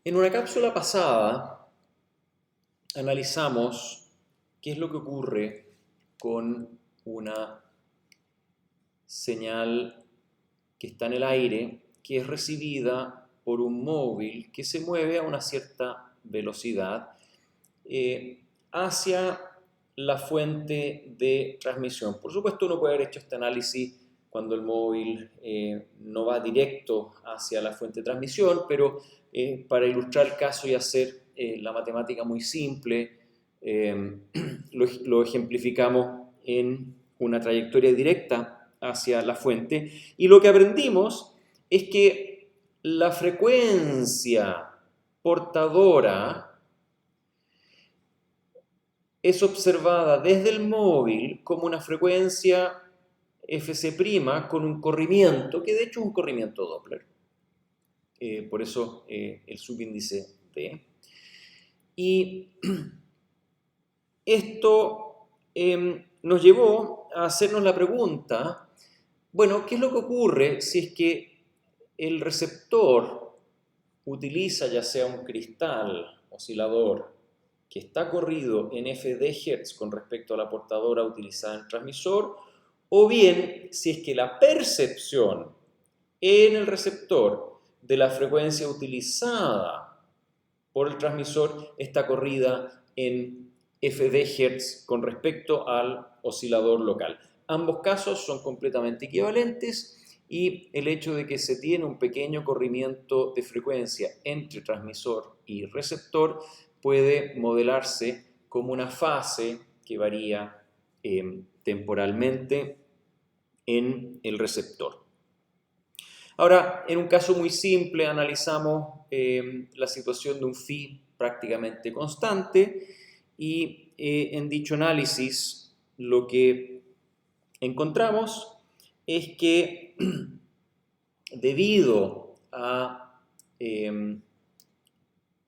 En una cápsula pasada analizamos qué es lo que ocurre con una señal que está en el aire, que es recibida por un móvil que se mueve a una cierta velocidad hacia la fuente de transmisión. Por supuesto, uno puede haber hecho este análisis cuando el móvil no va directo hacia la fuente de transmisión, pero para ilustrar el caso y hacer la matemática muy simple, lo ejemplificamos en una trayectoria directa hacia la fuente, y lo que aprendimos es que la frecuencia portadora es observada desde el móvil como una frecuencia Fc' con un corrimiento, que de hecho es un corrimiento Doppler. Por eso el subíndice D. Y esto nos llevó a hacernos la pregunta, bueno, ¿qué es lo que ocurre si es que el receptor utiliza ya sea un cristal oscilador que está corrido en f de Hz con respecto a la portadora utilizada en el transmisor, o bien si es que la percepción en el receptor de la frecuencia utilizada por el transmisor está corrida en f de Hz con respecto al oscilador local. Ambos casos son completamente equivalentes y el hecho de que se tiene un pequeño corrimiento de frecuencia entre transmisor y receptor puede modelarse como una fase que varía temporalmente en el receptor. Ahora, en un caso muy simple, analizamos la situación de un phi prácticamente constante y en dicho análisis lo que encontramos es que debido a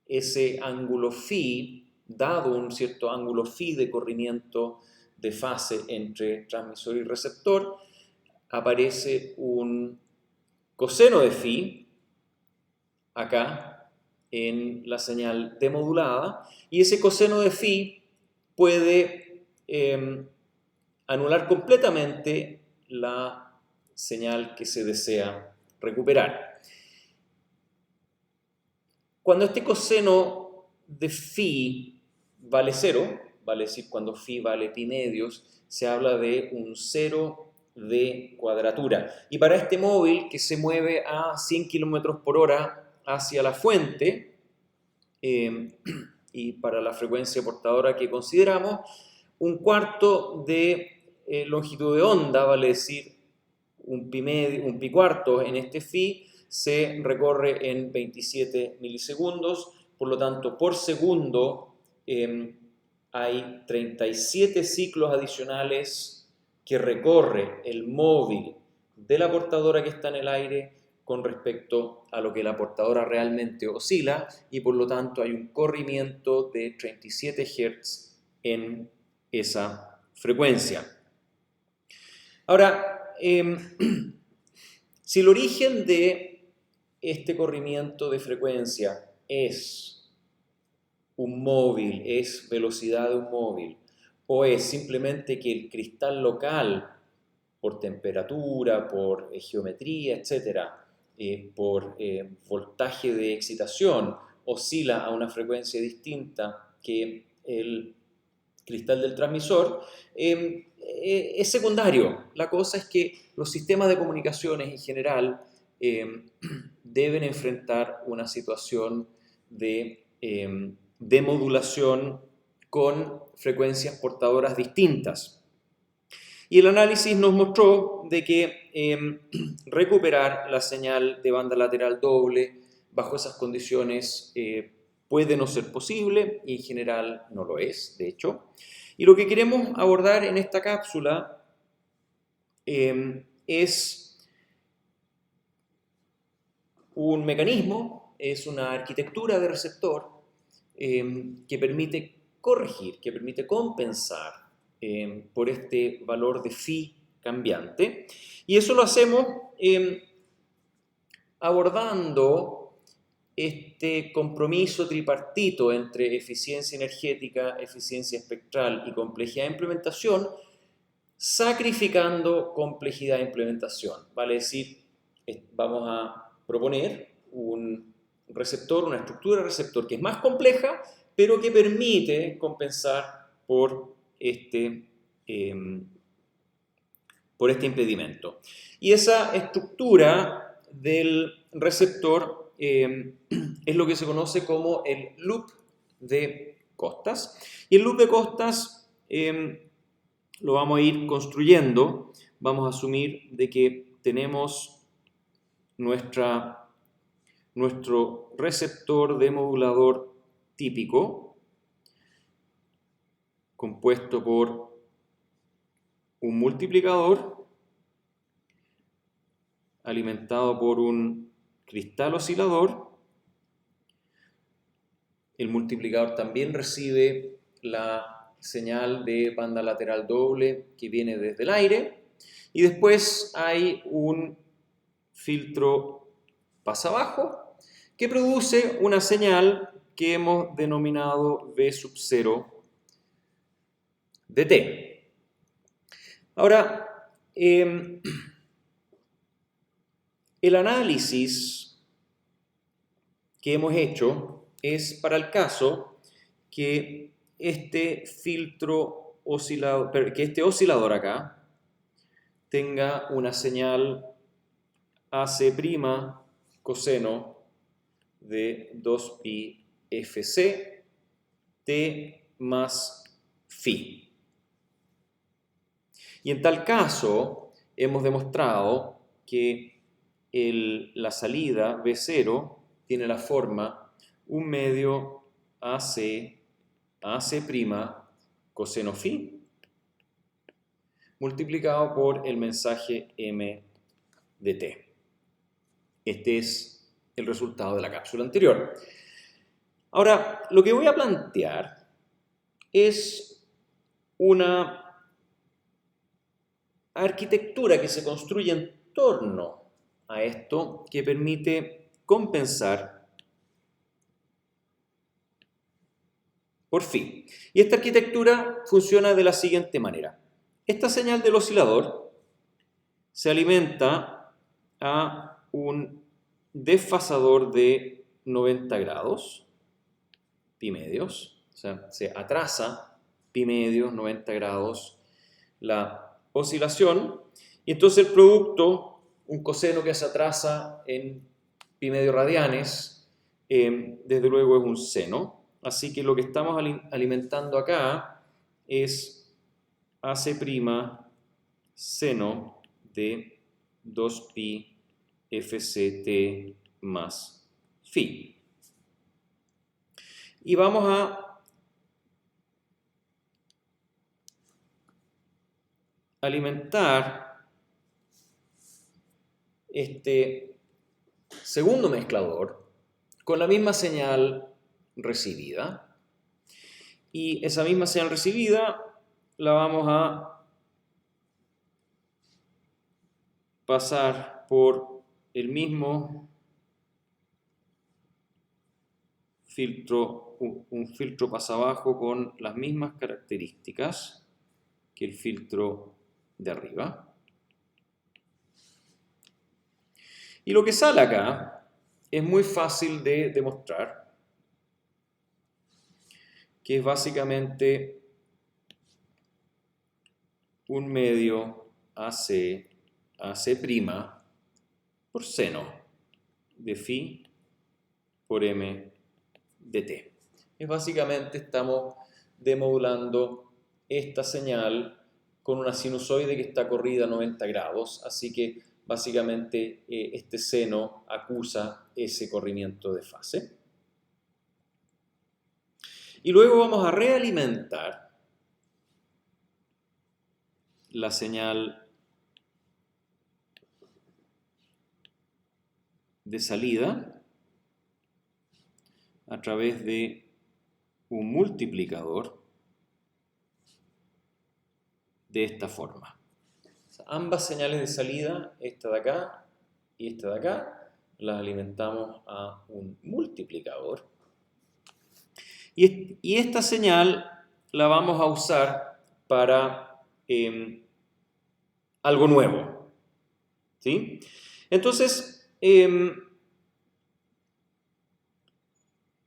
ese ángulo phi, dado un cierto ángulo phi de corrimiento de fase entre transmisor y receptor, aparece un coseno de phi acá en la señal demodulada, y ese coseno de phi puede anular completamente la señal que se desea recuperar. Cuando este coseno de phi vale 0, vale decir cuando phi vale pi medios, se habla de un 0 de cuadratura. Y para este móvil que se mueve a 100 km por hora hacia la fuente, y para la frecuencia portadora que consideramos, un cuarto de longitud de onda, vale decir un pi cuarto en este phi, se recorre en 27 milisegundos, por lo tanto, por segundo hay 37 ciclos adicionales que recorre el móvil de la portadora que está en el aire con respecto a lo que la portadora realmente oscila, y por lo tanto hay un corrimiento de 37 Hz en esa frecuencia. Ahora, si el origen de este corrimiento de frecuencia es un móvil, es velocidad de un móvil, o es simplemente que el cristal local, por temperatura, por geometría, etcétera, por voltaje de excitación, oscila a una frecuencia distinta que el cristal del transmisor, es secundario. La cosa es que los sistemas de comunicaciones en general deben enfrentar una situación de demodulación con frecuencias portadoras distintas. Y el análisis nos mostró de que recuperar la señal de banda lateral doble bajo esas condiciones puede no ser posible, y en general no lo es, de hecho. Y lo que queremos abordar en esta cápsula es un mecanismo, es una arquitectura de receptor que permite corregir, que permite compensar por este valor de phi cambiante. Y eso lo hacemos abordando este compromiso tripartito entre eficiencia energética, eficiencia espectral y complejidad de implementación, sacrificando complejidad de implementación. Vale decir, vamos a proponer un receptor, una estructura de receptor que es más compleja, pero que permite compensar por este impedimento. Y esa estructura del receptor es lo que se conoce como el loop de Costas. Y el loop de Costas lo vamos a ir construyendo. Vamos a asumir de que tenemos nuestro receptor demodulador típico, compuesto por un multiplicador alimentado por un cristal oscilador. El multiplicador también recibe la señal de banda lateral doble que viene desde el aire. Y después hay un filtro pasabajo que produce una señal que hemos denominado V sub 0 de t. Ahora, el análisis que hemos hecho es para el caso que este oscilador acá tenga una señal AC' coseno de 2pi fc t más phi. Y en tal caso hemos demostrado que la salida V0 tiene la forma 1 medio AC coseno phi multiplicado por el mensaje m de t. Este es el resultado de la cápsula anterior. Ahora, lo que voy a plantear es una arquitectura que se construye en torno a esto que permite compensar por phi. Y esta arquitectura funciona de la siguiente manera. Esta señal del oscilador se alimenta a un desfasador de 90 grados, pi medios, o sea, se atrasa pi medios, 90 grados la oscilación, y entonces el producto, un coseno que se atrasa en pi medio radianes, desde luego es un seno, así que lo que estamos alimentando acá es AC' seno de 2pi fct más phi. Y vamos a alimentar este segundo mezclador con la misma señal recibida. Y esa misma señal recibida la vamos a pasar por el mismo filtro, un filtro pasabajo con las mismas características que el filtro de arriba. Y lo que sale acá es muy fácil de demostrar, que es básicamente un medio AC por seno de phi por m de t. Es básicamente estamos demodulando esta señal con una sinusoide que está corrida a 90 grados, así que básicamente este seno acusa ese corrimiento de fase. Y luego vamos a realimentar la señal de salida a través de un multiplicador de esta forma. O sea, ambas señales de salida, esta de acá y esta de acá, las alimentamos a un multiplicador. Y esta señal la vamos a usar para algo nuevo. ¿Sí? Entonces,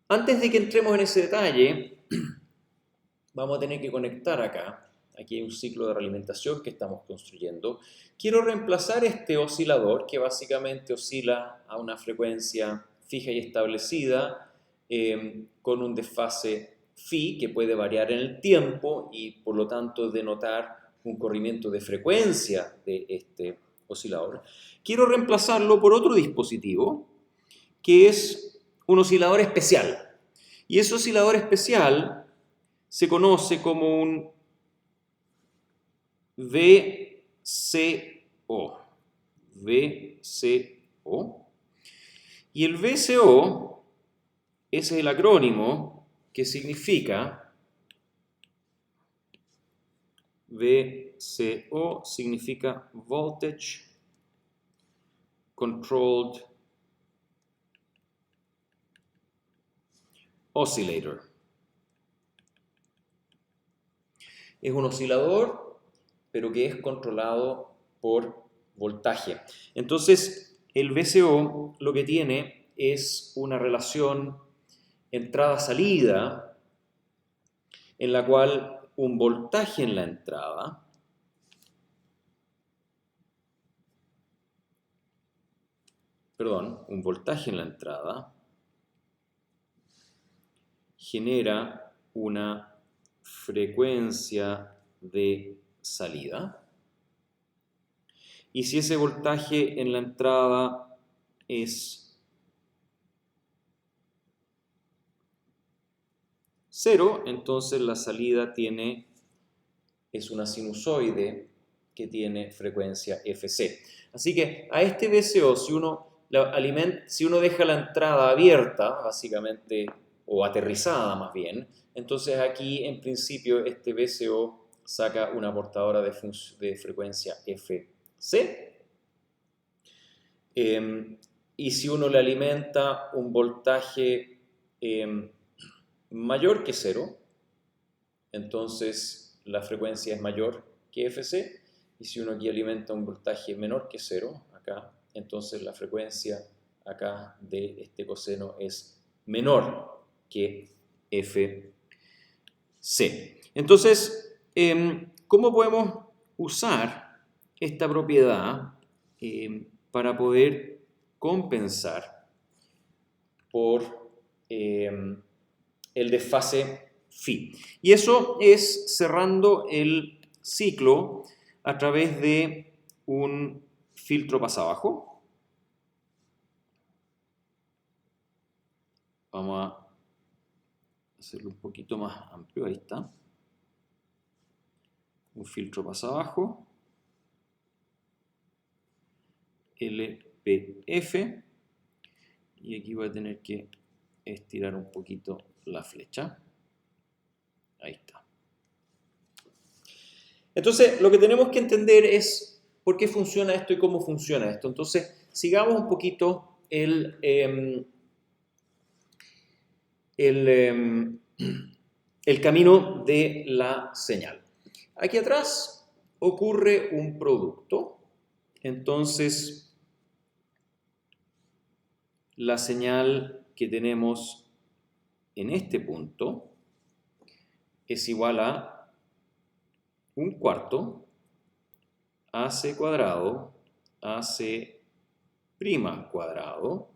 antes de que entremos en ese detalle, vamos a tener que conectar acá. Aquí hay un ciclo de realimentación que estamos construyendo. Quiero reemplazar este oscilador que básicamente oscila a una frecuencia fija y establecida con un desfase phi que puede variar en el tiempo y por lo tanto denotar un corrimiento de frecuencia de este oscilador. Quiero reemplazarlo por otro dispositivo que es un oscilador especial. Y ese oscilador especial se conoce como un VCO. VCO. Y el VCO, ese es el acrónimo que significa, VCO significa Voltage Controlled Oscillator. Es un oscilador, pero que es controlado por voltaje. Entonces, el VCO lo que tiene es una relación entrada-salida en la cual un voltaje en la entrada genera una frecuencia de salida. Y si ese voltaje en la entrada es 0, entonces la salida es una sinusoide que tiene frecuencia Fc. Así que a este VCO, si uno deja la entrada abierta, básicamente, o aterrizada más bien, entonces aquí en principio este VCO saca una portadora de frecuencia Fc. Y si uno le alimenta un voltaje mayor que 0, entonces la frecuencia es mayor que Fc. Y si uno aquí alimenta un voltaje menor que 0, acá, entonces la frecuencia acá de este coseno es menor que Fc. Entonces, ¿cómo podemos usar esta propiedad para poder compensar por el desfase phi? Y eso es cerrando el ciclo a través de un filtro pasabajo. Vamos a hacerlo un poquito más amplio, ahí está. Un filtro pasabajo. LPF. Y aquí voy a tener que estirar un poquito la flecha. Ahí está. Entonces, lo que tenemos que entender es por qué funciona esto y cómo funciona esto. Entonces, sigamos un poquito el camino de la señal. Aquí atrás ocurre un producto. Entonces, la señal que tenemos en este punto es igual a un cuarto AC cuadrado AC prima cuadrado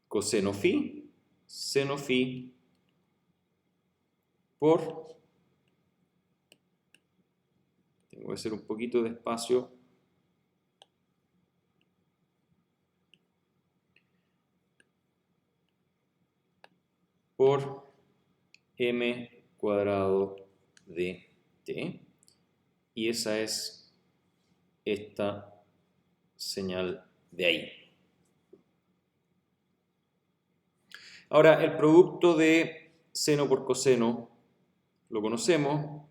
coseno phi seno phi por, tengo que hacer un poquito de espacio, por m cuadrado de t, y esa es esta señal de ahí. Ahora, el producto de seno por coseno lo conocemos,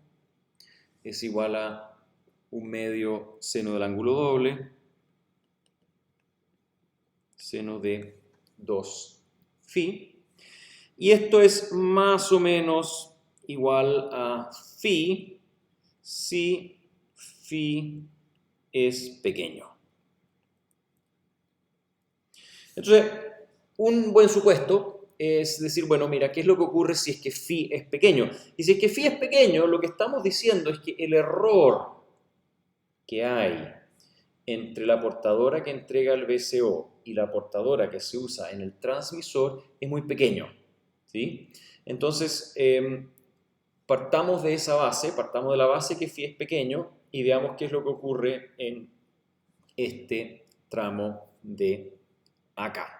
es igual a un medio seno del ángulo doble seno de 2 phi. Y esto es más o menos igual a phi si phi es pequeño. Entonces, un buen supuesto es decir, bueno, mira, ¿qué es lo que ocurre si es que phi es pequeño? Y si es que phi es pequeño, lo que estamos diciendo es que el error que hay entre la portadora que entrega el VCO y la portadora que se usa en el transmisor es muy pequeño, ¿sí? Entonces, partamos de esa base, partamos de la base que phi es pequeño y veamos qué es lo que ocurre en este tramo de acá.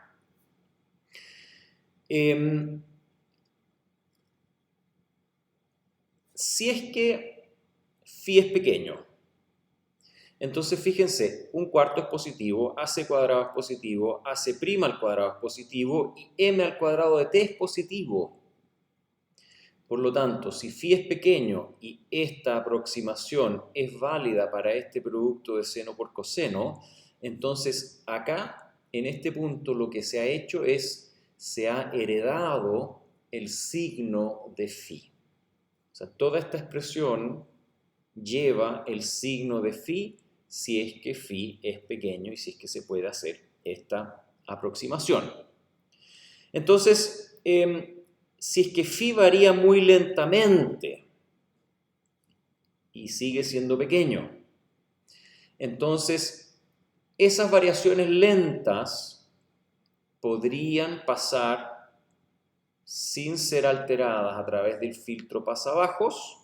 Si es que phi es pequeño, entonces fíjense, un cuarto es positivo, AC cuadrado es positivo, AC' al cuadrado es positivo y m al cuadrado de t es positivo. Por lo tanto, si phi es pequeño y esta aproximación es válida para este producto de seno por coseno, entonces acá, en este punto, lo que se ha hecho es, se ha heredado el signo de phi. O sea, toda esta expresión lleva el signo de phi si es que phi es pequeño y si es que se puede hacer esta aproximación. Entonces, si es que phi varía muy lentamente y sigue siendo pequeño, entonces esas variaciones lentas podrían pasar sin ser alteradas a través del filtro pasabajos.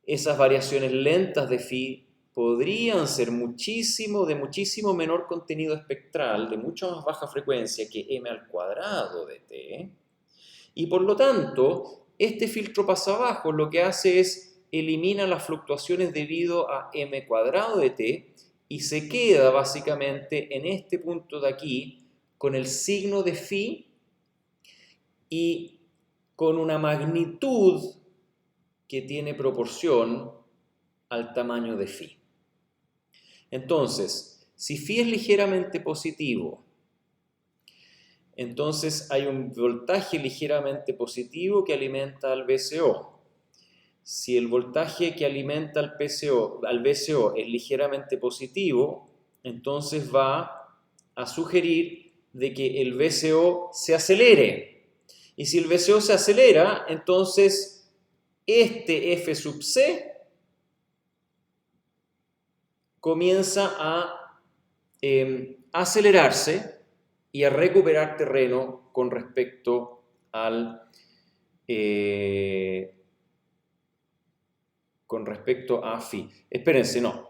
Esas variaciones lentas de phi podrían ser de muchísimo menor contenido espectral, de mucha más baja frecuencia que m al cuadrado de t, y por lo tanto, este filtro pasabajo lo que hace es elimina las fluctuaciones debido a m cuadrado de t y se queda básicamente en este punto de aquí con el signo de phi y con una magnitud que tiene proporción al tamaño de phi. Entonces, si phi es ligeramente positivo, entonces hay un voltaje ligeramente positivo que alimenta al VCO. Si el voltaje que alimenta al VCO es ligeramente positivo, entonces va a sugerir de que el VCO se acelere. Y si el VCO se acelera, entonces este F sub C comienza a acelerarse y a recuperar terreno con respecto al con respecto a phi. Espérense, no.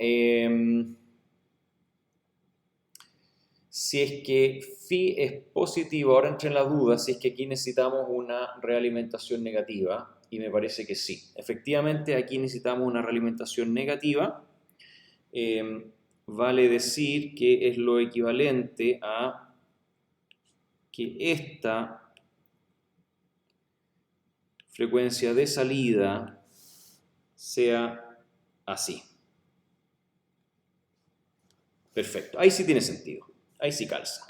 Si es que phi es positivo, ahora entra en la duda si es que aquí necesitamos una realimentación negativa, y me parece que sí. Efectivamente, aquí necesitamos una realimentación negativa. Vale decir que es lo equivalente a que esta frecuencia de salida sea así. Perfecto, ahí sí tiene sentido, ahí sí calza.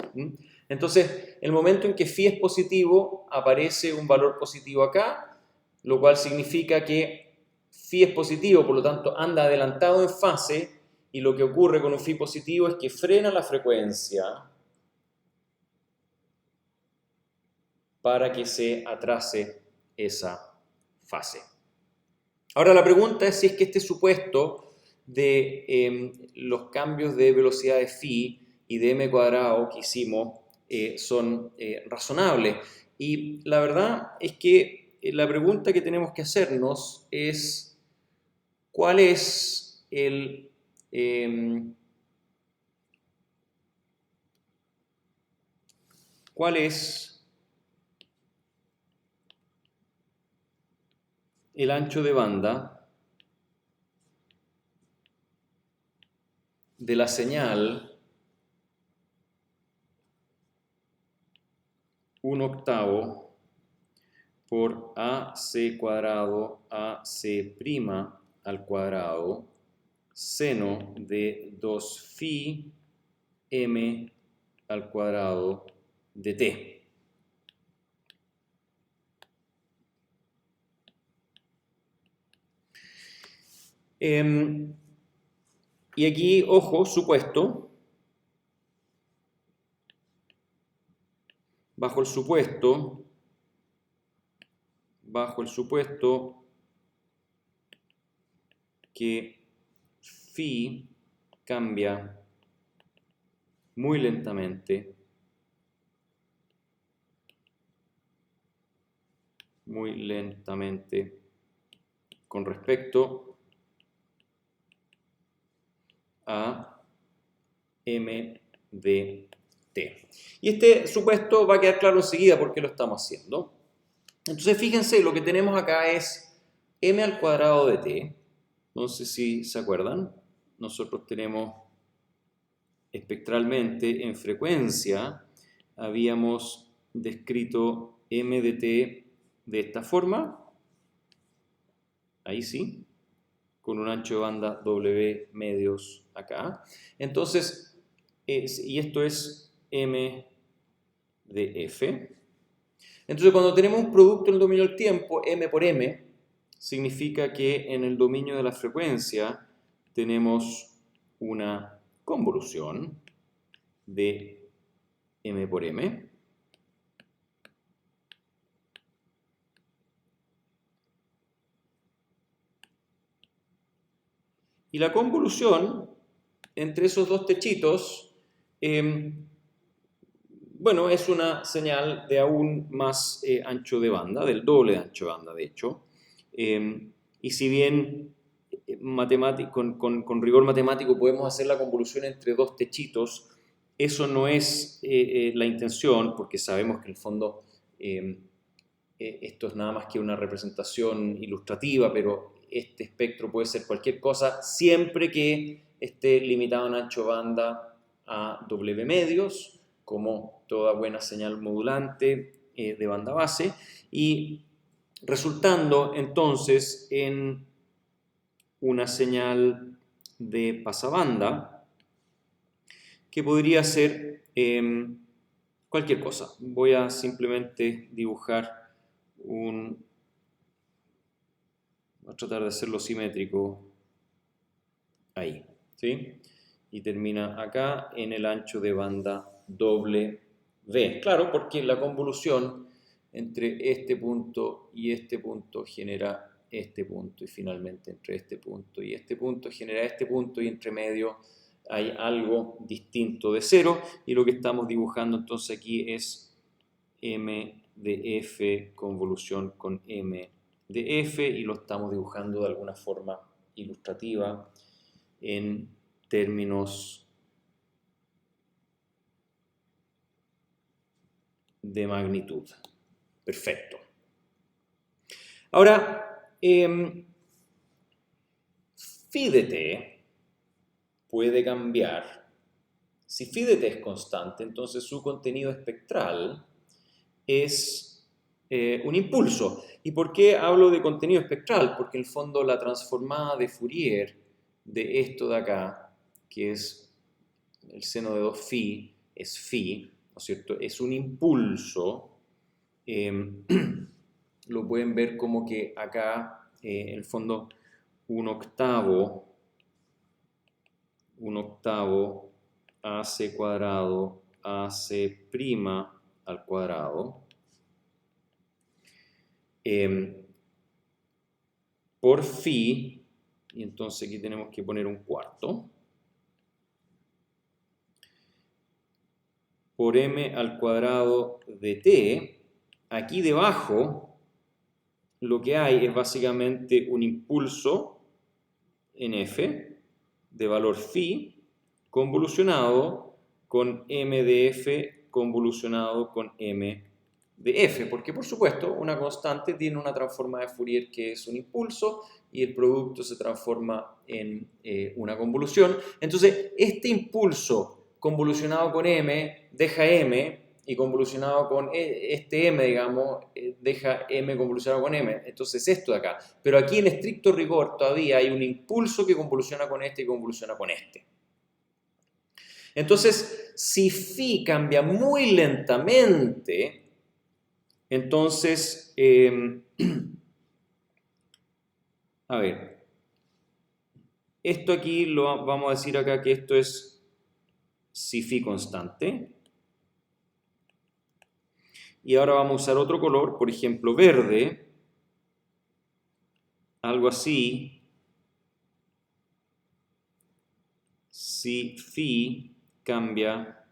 Entonces, el momento en que phi es positivo, aparece un valor positivo acá, lo cual significa que phi es positivo, por lo tanto anda adelantado en fase, y lo que ocurre con un phi positivo es que frena la frecuencia para que se atrase esa fase. Ahora la pregunta es si es que este supuesto de los cambios de velocidad de phi y de m cuadrado que hicimos son razonables. Y la verdad es que la pregunta que tenemos que hacernos es ¿cuál es el ancho de banda de la señal 1/8 por AC cuadrado AC' al cuadrado seno de 2 phi m al cuadrado de t. Y aquí, ojo, supuesto, bajo el supuesto que phi cambia muy lentamente con respecto a m de t. Y este supuesto va a quedar claro enseguida por qué lo estamos haciendo. Entonces fíjense, lo que tenemos acá es m al cuadrado de t. No sé si se acuerdan. Nosotros tenemos espectralmente en frecuencia, habíamos descrito m de t de esta forma. Ahí sí, con un ancho de banda W medios acá. Entonces, y esto es m de f. Entonces, cuando tenemos un producto en el dominio del tiempo, m por m, significa que en el dominio de la frecuencia tenemos una convolución de m por m. Y la convolución entre esos dos techitos, bueno, es una señal de aún más ancho de banda, del doble de ancho de banda, de hecho. Y si bien con rigor matemático podemos hacer la convolución entre dos techitos, eso no es la intención, porque sabemos que en el fondo esto es nada más que una representación ilustrativa, pero este espectro puede ser cualquier cosa siempre que esté limitado en ancho banda a W medios, como toda buena señal modulante de banda base, y resultando entonces en una señal de pasabanda que podría ser cualquier cosa. Voy a simplemente dibujar voy a tratar de hacerlo simétrico ahí, ¿sí? Y termina acá en el ancho de banda W. Claro, porque la convolución entre este punto y este punto genera este punto, y finalmente entre este punto y este punto genera este punto, y entre medio hay algo distinto de cero, y lo que estamos dibujando entonces aquí es m de f convolución con m de f, y lo estamos dibujando de alguna forma ilustrativa en términos de magnitud. Perfecto. Ahora, phi de t puede cambiar. Si phi de t es constante, entonces su contenido espectral es un impulso. ¿Y por qué hablo de contenido espectral? Porque en el fondo la transformada de Fourier de esto de acá, que es el seno de 2 phi, es phi, ¿no es cierto? Es un impulso. Lo pueden ver como que acá, en el fondo, un octavo AC cuadrado AC' al cuadrado por phi, y entonces aquí tenemos que poner un cuarto, por m al cuadrado de t. Aquí debajo lo que hay es básicamente un impulso en f de valor phi convolucionado con m de f convolucionado con m de f, porque por supuesto una constante tiene una transformada de Fourier que es un impulso y el producto se transforma en una convolución. Entonces este impulso convolucionado con m deja m, y convolucionado con este m, digamos, deja m convolucionado con m. Entonces esto de acá. Pero aquí en estricto rigor todavía hay un impulso que convoluciona con este y convoluciona con este. Entonces, si phi cambia muy lentamente, entonces, a ver, esto aquí lo vamos a decir acá que esto es si phi constante. Y ahora vamos a usar otro color, por ejemplo, verde, algo así, si phi cambia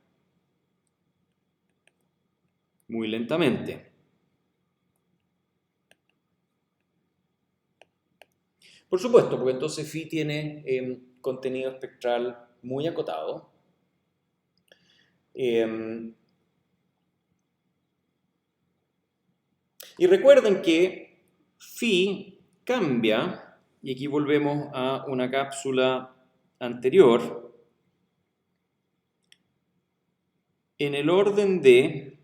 muy lentamente. Por supuesto, porque entonces phi tiene contenido espectral muy acotado. Y recuerden que phi cambia, y aquí volvemos a una cápsula anterior, en el orden de,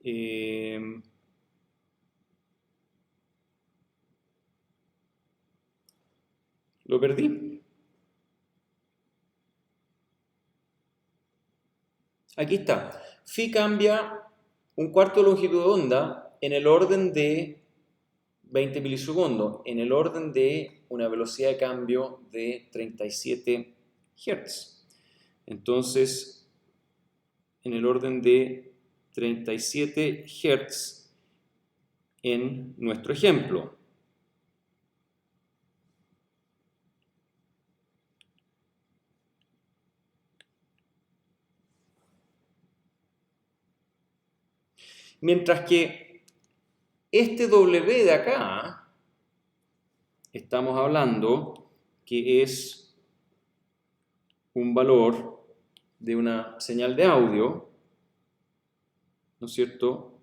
eh, lo perdí. Aquí está. Phi cambia un cuarto de longitud de onda en el orden de 20 milisegundos, en el orden de una velocidad de cambio de 37 Hz. Entonces, en el orden de 37 Hz en nuestro ejemplo. Mientras que este W de acá, estamos hablando que es un valor de una señal de audio, ¿no es cierto?,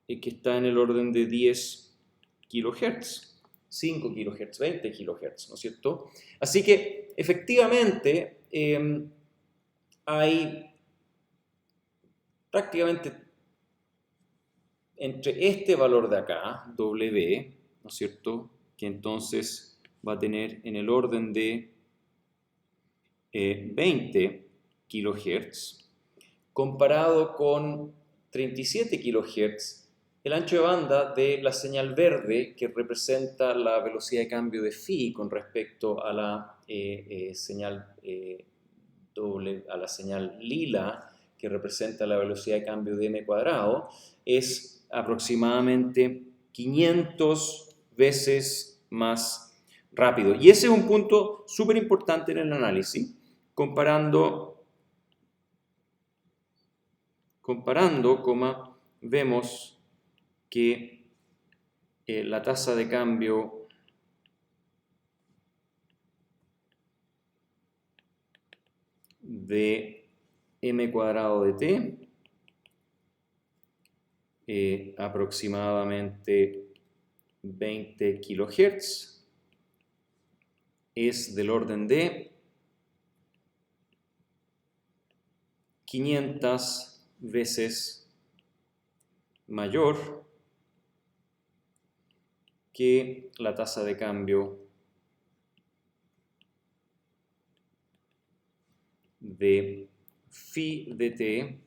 que está en el orden de 10 kHz, 5 kHz, 20 kHz, ¿no es cierto? Así que, efectivamente, hay prácticamente entre este valor de acá, W, ¿no es cierto?, que entonces va a tener en el orden de 20 kHz, comparado con 37 kHz, el ancho de banda de la señal verde, que representa la velocidad de cambio de phi con respecto a la señal a la señal lila, que representa la velocidad de cambio de m cuadrado, es aproximadamente 500 veces más rápido. Y ese es un punto súper importante en el análisis, comparando, vemos que la tasa de cambio de m cuadrado de t, aproximadamente 20 kHz, es del orden de 500 veces mayor que la tasa de cambio de phi de t,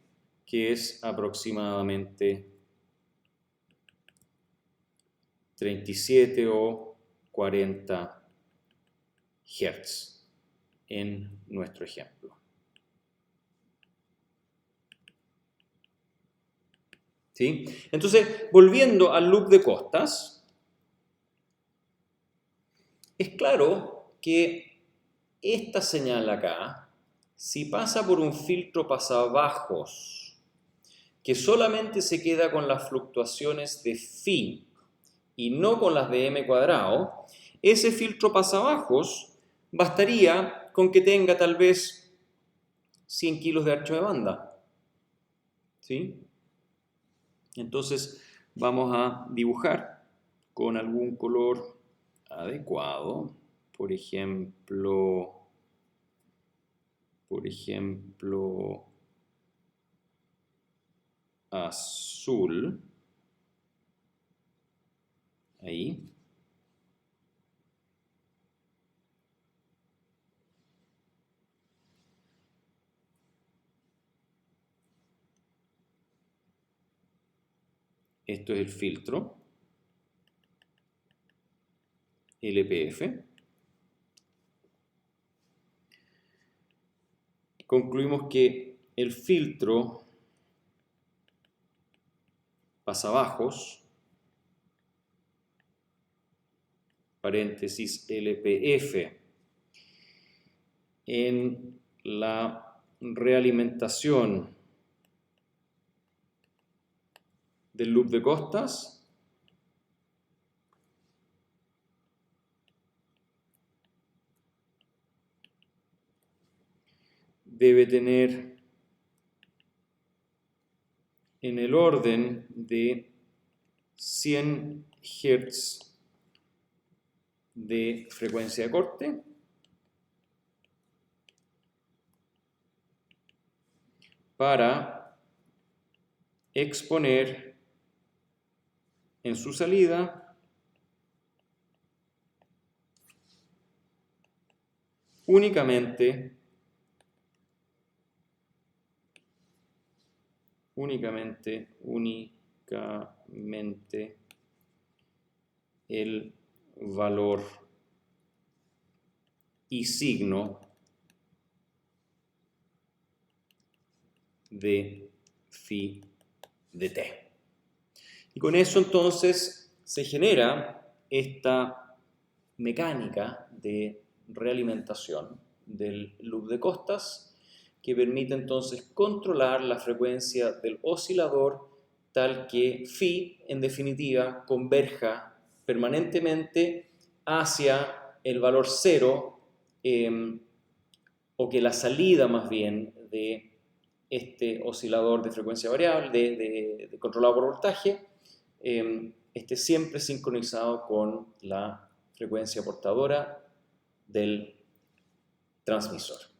que es aproximadamente 37 o 40 Hz en nuestro ejemplo. ¿Sí? Entonces, volviendo al loop de Costas, es claro que esta señal acá, si pasa por un filtro pasabajos, que solamente se queda con las fluctuaciones de phi y no con las de m cuadrado, ese filtro pasabajos bastaría con que tenga tal vez 100 kilos de ancho de banda. ¿Sí? Entonces vamos a dibujar con algún color adecuado, por ejemplo, azul. Ahí. Esto es el filtro LPF. Concluimos que el filtro pasabajos, paréntesis LPF, en la realimentación del loop de costas debe tener en el orden de 100 Hz de frecuencia de corte para exponer en su salida únicamente el valor y signo de phi de t. Y con eso entonces se genera esta mecánica de realimentación del loop de costas que permite entonces controlar la frecuencia del oscilador tal que phi en definitiva converja permanentemente hacia el valor cero, o que la salida más bien de este oscilador de frecuencia variable, de controlado por voltaje, esté siempre sincronizado con la frecuencia portadora del transmisor.